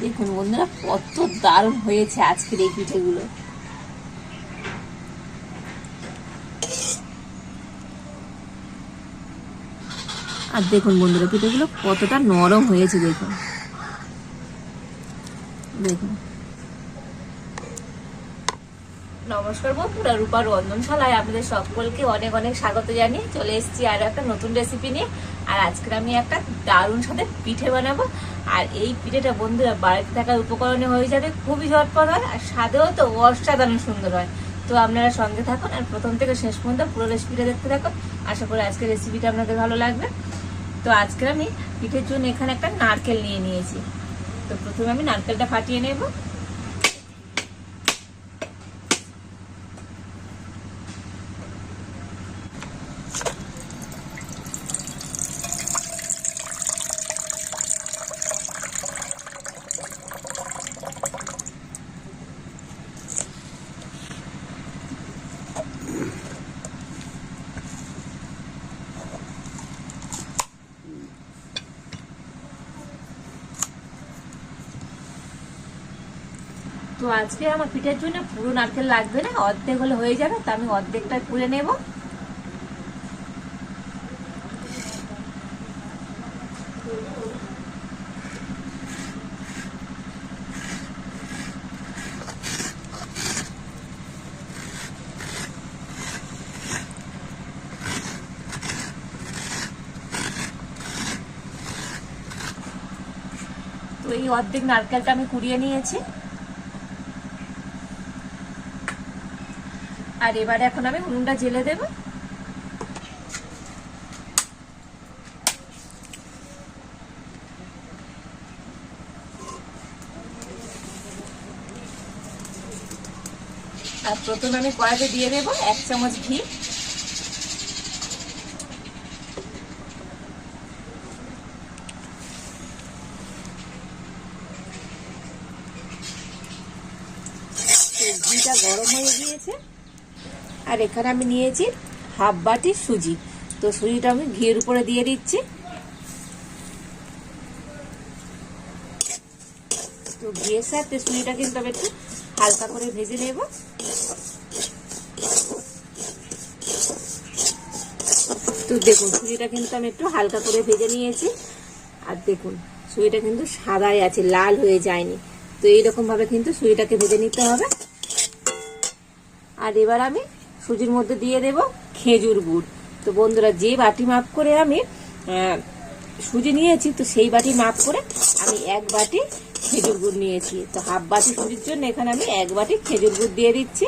দেখুন বন্ধুরা কত দারুণ হয়েছে আজকের এই পিঠেগুলো। আর দেখুন বন্ধুরা পিঠেগুলো কতটা নরম হয়েছে দেখুন। দেখুন। নমস্কার বন্ধুরা, রূপার রন্ধনশালায় আপনাদের সকলকে অনেক অনেক স্বাগত জানিয়ে চলে এসেছি আরো একটা নতুন রেসিপি নিয়ে। আর আজকে আমি একটা দারুণ স্বাদের পিঠে বানাবো। আর এই পিঠেটা বন্ধুরা বাড়িতে থাকার উপকরণে হয়ে যাবে, খুবই ঝটপট হয় আর স্বাদেও তো অসাধারণ সুন্দর হয়। তো আপনারা সঙ্গে থাকুন আর প্রথম থেকে শেষ পর্যন্ত পুরো রেসিপিটা দেখতে থাকুন। আশা করি আজকের রেসিপিটা আপনাদের ভালো লাগবে। তো আজকে আমি পিঠের জন্য এখানে একটা নারকেল নিয়ে নিয়েছি। তো প্রথমে আমি নারকেলটা ফাটিয়ে নেব। তো আজকে আমার পিঠের জন্য পুরো নারকেল লাগবে না, অর্ধেক হলে হয়ে যাবে। তো আমি অর্ধেকটা পুড়ে নেব। তো এই অর্ধেক নারকেলটা আমি কুড়িয়ে নিয়েছি। আর এবারে এখন আমি উনুনটা জ্বেলে দেব। আর প্রথমে আমি কড়াইতে দিয়ে দেব 1 চামচ ঘি। ঘিটা গরম হয়ে গিয়েছে। আর এখানে আমি নিয়েছি হাফ বাটি সুজি। তো সুজিটা আমি ঘিয়ের উপরে দিয়ে দিচ্ছি। তো ঘিয়ের সাথে সুজিটা কিন্তু আমি একটু হালকা করে ভেজে নেব। তো দেখুন সুজিটা কিন্তু আমি একটু হালকা করে ভেজে নিয়েছি। আর দেখুন সুজিটা কিন্তু সাদাই আছে, লাল হয়ে যায়নি। তো এইরকম ভাবে কিন্তু সুজিটাকে ভেজে নিতে হবে। আর এবার আমি সুজির মধ্যে দিয়ে দেব খেজুর গুড়। তো বন্ধুরা যে বাটি মাপ করে আমি সুজি নিয়েছি, তো সেই বাটি মাপ করে আমি 1 বাটি খেজুর গুড় নিয়েছি। তো হাফ বাটি সুজির জন্য এখানে আমি 1 বাটি খেজুর গুড় দিয়ে দিচ্ছি।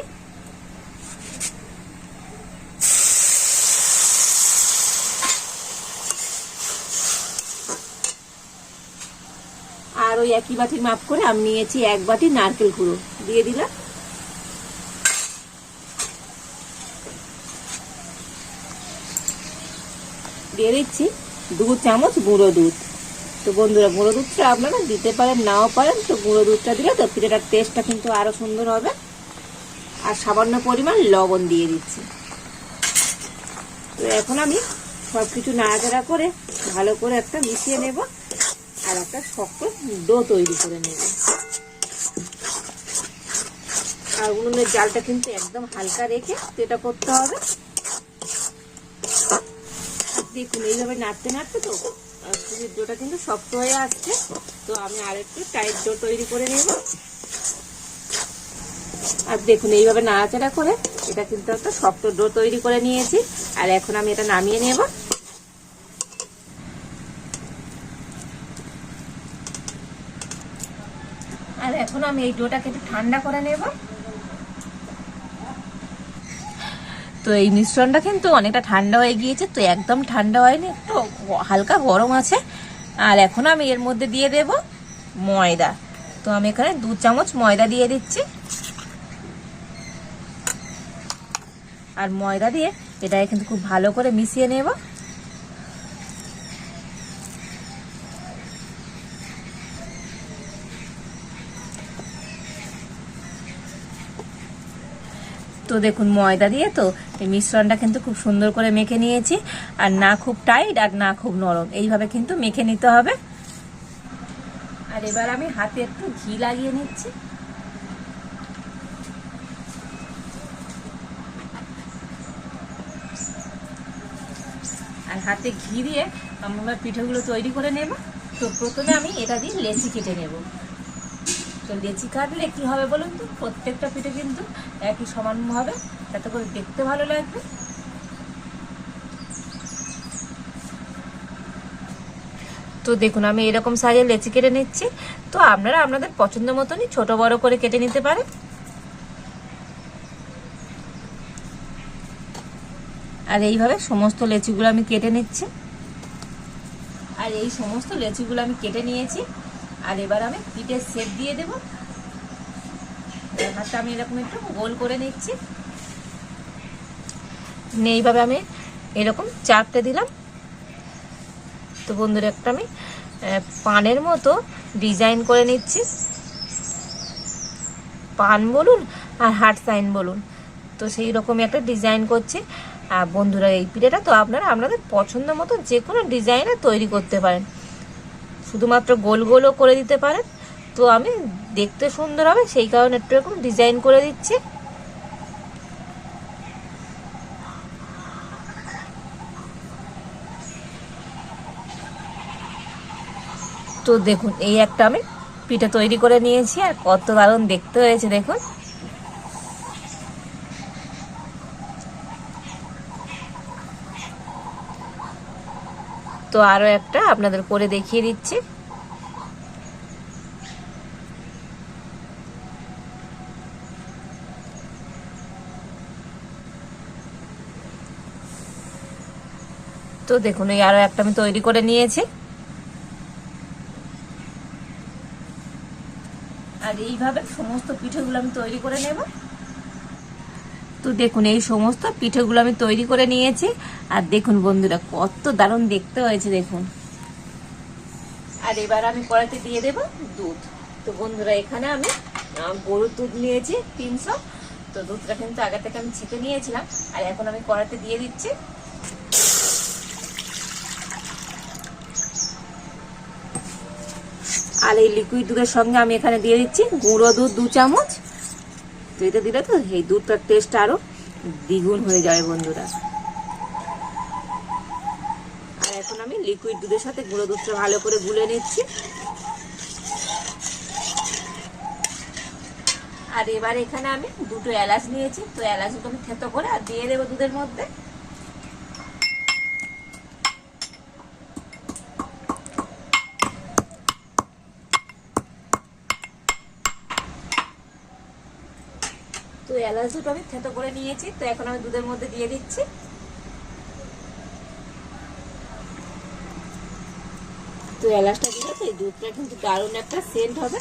আর ওই একই বাটির মাপ করে আমি নিয়েছি 1 বাটি নারকেল গুঁড়ো দিয়ে দিলাম। দিয়ে দিচ্ছি 2 চামচ গুঁড়ো দুধ। তো বন্ধুরা গুঁড়ো দুধটা আপনারা দিতে পারেন, নাও পারেন। তো গুঁড়ো দুধটা দিলে তো পিঠেটার টেস্টটা কিন্তু আরো সুন্দর হবে। আর সামান্য পরিমাণ লবণ দিয়ে দিচ্ছি। তো এখন আমি সবকিছু নাড়াচাড়া করে ভালো করে একটা মিশিয়ে নেব আর একটা শক্ত ডো তৈরি করে নেব। আর উনুনের জালটা কিন্তু একদম হালকা রেখে এটা করতে হবে। দেখুন এইভাবে নাড়তে নাড়তে তো সুজির ডোটা কিন্তু শক্ত হয়ে আসছে। তো আমি আর একটু টাইট ডো তৈরি করে নেব। আর দেখুন এইভাবে নাড়াচাড়া করে এটা কিন্তু একটা শক্ত ডো তৈরি করে নিয়েছি। আর এখন আমি এটা নামিয়ে নেব। আর এখন আমি এই ডোটাকে একটু ঠান্ডা করে নেব। তো এই মিশ্রণটা কিন্তু অনেকটা ঠান্ডা হয়ে গিয়েছে, তো একদম ঠান্ডা হয়নি, একটু হালকা গরম আছে। আর এখন আমি এর মধ্যে দিয়ে দেব ময়দা। তো আমি এখানে 2 চামচ ময়দা দিয়ে দিচ্ছি। আর ময়দা দিয়ে এটা কিন্তু খুব ভালো করে মিশিয়ে নেব। তো দেখুন ময়দা দিয়ে তো এই মিশ্রণটা কিন্তু খুব সুন্দর করে মেখে নিয়েছি। আর না খুব টাইট আর না খুব নরম, এইভাবে কিন্তু মেখে নিতে হবে। আর এবার আমি হাতে একটু ঘি লাগিয়ে নিচ্ছি। আর হাতে ঘি দিয়ে আমরা পিঠেগুলো তৈরি করে নেব। তো প্রথমে আমি এটা দিয়ে লেচি কেটে নেব। তো লেচি কাটলে কি হবে বলুন তো, প্রত্যেকটা পিঠে কিন্তু একই সমান হবে, তাতে করে দেখতে ভালো লাগবে। তো দেখুন আমি এরকম সাইজের লেচি কেটে নিচ্ছি। তো আপনারা আপনাদের পছন্দ মতনই ছোট বড় করে কেটে নিতে পারেন। আর এইভাবে সমস্ত লেচিগুলো আমি কেটে নিচ্ছি। আর এই সমস্ত লেচিগুলো আমি কেটে নিয়েছি। আর এবার আমি পিঠের শেপ দিয়ে দেব। হাতটা আমি এরকম একটু গোল করে নিচ্ছি। এইভাবে আমি এরকম চাপতে দিলাম। তো বন্ধুরা একটা আমি পানের মতো ডিজাইন করে নিচ্ছি, পান বলুন আর হার্ট সাইন বলুন, তো সেই রকমই একটা ডিজাইন করছি। আর বন্ধুরা এই পিঠেটা তো আপনারা আপনাদের পছন্দ মতো যে কোনো ডিজাইনে তৈরি করতে পারেন, শুধুমাত্র গোল গোলও করে দিতে পারেন। তো আমি দেখতে সুন্দর হবে সেই কারণে একটু এরকম ডিজাইন করে দিচ্ছি। তো দেখুন এই একটা আমি পিঠে তৈরি করে নিয়েছি, আর কত দারুণ দেখতে হয়েছে দেখুন। তো আরো একটা আপনাদের করে দেখিয়ে দিচ্ছি। তো দেখুন এই আরো একটা আমি তৈরি করে নিয়েছি। আর এইভাবে সমস্ত পিঠেগুলো আমি তৈরি করে নেব। তো দেখুন এই সমস্ত পিঠেগুলো আমি তৈরি করে নিয়েছি। আর দেখুন বন্ধুরা কত দারুণ দেখতে হয়েছে দেখুন। আর এবার আমি কড়াইতে দিয়ে দেব দুধ। তো বন্ধুরা এখানে আমি গরুর দুধ নিয়েছি 300। তো দুধটা কিন্তু আগে থেকে আমি ছেঁকে নিয়েছিলাম। আর এখন আমি কড়াইতে দিয়ে দিচ্ছি। আর এই লিকুইড দুধের সঙ্গে আমি এখানে দিয়ে দিচ্ছি গুঁড়ো দুধ 2 চামচ। তো এটা দিলে তো এই দুধটার টেস্ট আরো দ্বিগুণ হয়ে যাবে বন্ধুরা। আর এখন আমি লিকুইড দুধের সাথে গুঁড়ো দুধটা ভালো করে গুলে নিচ্ছি। আর এবার এখানে আমি 2টো এলাচ নিয়েছি। তো এলাচগুলো আমি থেতো করে আর দিয়ে দেবো দুধের মধ্যে। তো এলাচ দুটো আমি থেতো করে নিয়েছি। তো এখন আমি দুধের মধ্যে দিয়ে দিচ্ছি। তো এলাচটা দিলে তো এই দুধটা কিন্তু দারুণ একটা সেন্ট হবে।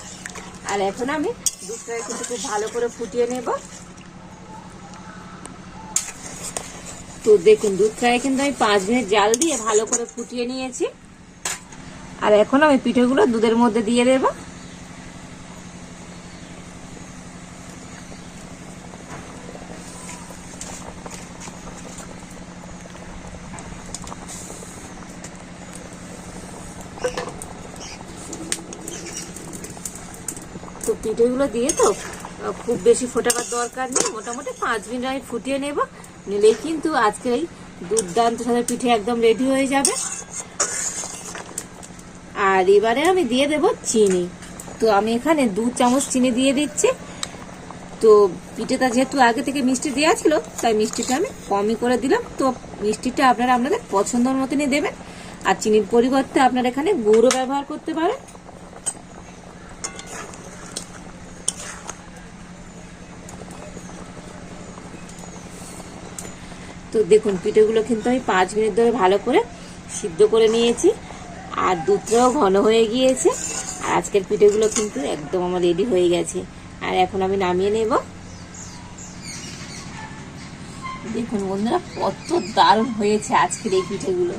আর এখন আমি দুধটা কিন্তু খুব ভালো করে ফুটিয়ে নেব। তো দেখুন দুধটাকে কিন্তু আমি 5 মিনিট জাল দিয়ে ভালো করে ফুটিয়ে নিয়েছি। আর এখন আমি পিঠেগুলো দুধের মধ্যে দিয়ে দেব। তো পিঠেগুলো দিয়ে তো খুব বেশি ফোটাবার দরকার নেই, মোটামুটি 5 মিনিট আমি ফুটিয়ে নেব। নিলেই কিন্তু আজকে এই দুর্দান্ত স্বাদের পিঠে একদম রেডি হয়ে যাবে। আর এবারে আমি দিয়ে দেব চিনি। তো আমি এখানে 2 চামচ চিনি দিয়ে দিচ্ছি। তো পিঠেটা যেহেতু আগে থেকে মিষ্টি দেওয়া ছিল তাই মিষ্টিটা আমি কমই করে দিলাম। তো মিষ্টিটা আপনারা আপনাদের পছন্দের মতনই দেবেন। আর চিনির পরিবর্তে আপনারা এখানে গুড়ও ব্যবহার করতে পারেন। তো দেখুন পিঠেগুলো কিন্তু আমি 5 মিনিট ধরে ভালো করে সিদ্ধ করে নিয়েছি। আর দুধটাও ঘন হয়ে গিয়েছে। আর আজকের পিঠেগুলো কিন্তু একদম আমার রেডি হয়ে গেছে। আর এখন আমি নামিয়ে নেব। দেখুন বন্ধুরা কত দারুণ হয়েছে আজকের এই পিঠেগুলো।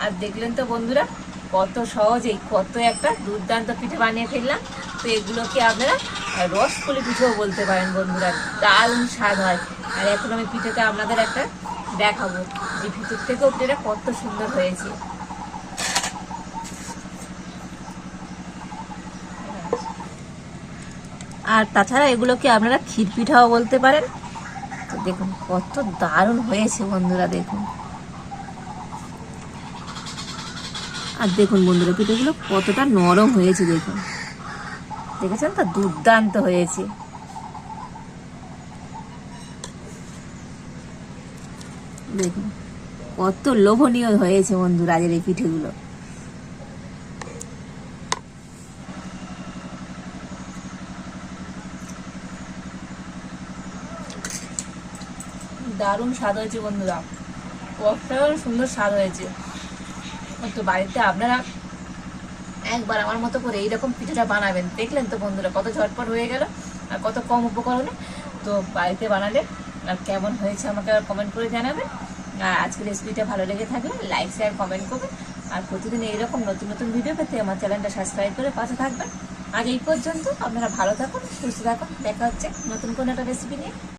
আর দেখলেন তো বন্ধুরা কত সহজেই কত একটা দুর্দান্ত পিঠে বানিয়ে ফেললাম। তো এগুলোকে আপনারা রসপুলি পিঠেও বলতে পারেন বন্ধুরা, দারুণ স্বাদ হয়। আর এখন আমি পিঠেটা আপনাদের একটা দেখাবো যে ভিতর থেকেও পিঠেটা কত সুন্দর হয়েছে। আর তাছাড়া এগুলোকে আপনারা ক্ষীর পিঠাও বলতে পারেন। তো দেখুন কত দারুণ হয়েছে বন্ধুরা, দেখুন। আর দেখুন বন্ধুরা পিঠেগুলো কতটা নরম হয়েছে, দেখুন, দেখেছেন তো, দুর্দান্ত হয়েছে। দেখুন কত লোভনীয় হয়েছে বন্ধুরা আজের এই পিঠেগুলো। দারুণ স্বাদ হয়েছে বন্ধুরা, কত সুন্দর স্বাদ হয়েছে। তো বাড়িতে আপনারা একবার আমার মতো করে এইরকম পিঠেটা বানাবেন। দেখলেন তো বন্ধুরা কত ঝটপট হয়ে গেল আর কত কম উপকরণে। তো বাড়িতে বানালে আর কেমন হয়েছে আমাকে আর কমেন্ট করে জানাবেন। আর আজকের রেসিপিটা ভালো লেগে থাকলে লাইক শেয়ার কমেন্ট করবেন। আর প্রতিদিন এইরকম নতুন নতুন ভিডিও পেতে আমার চ্যানেলটা সাবস্ক্রাইব করে পাশে থাকবেন। আজ এই পর্যন্ত, আপনারা ভালো থাকুন, সুস্থ থাকুন। দেখা হচ্ছে নতুন কোনো একটা রেসিপি নিয়ে।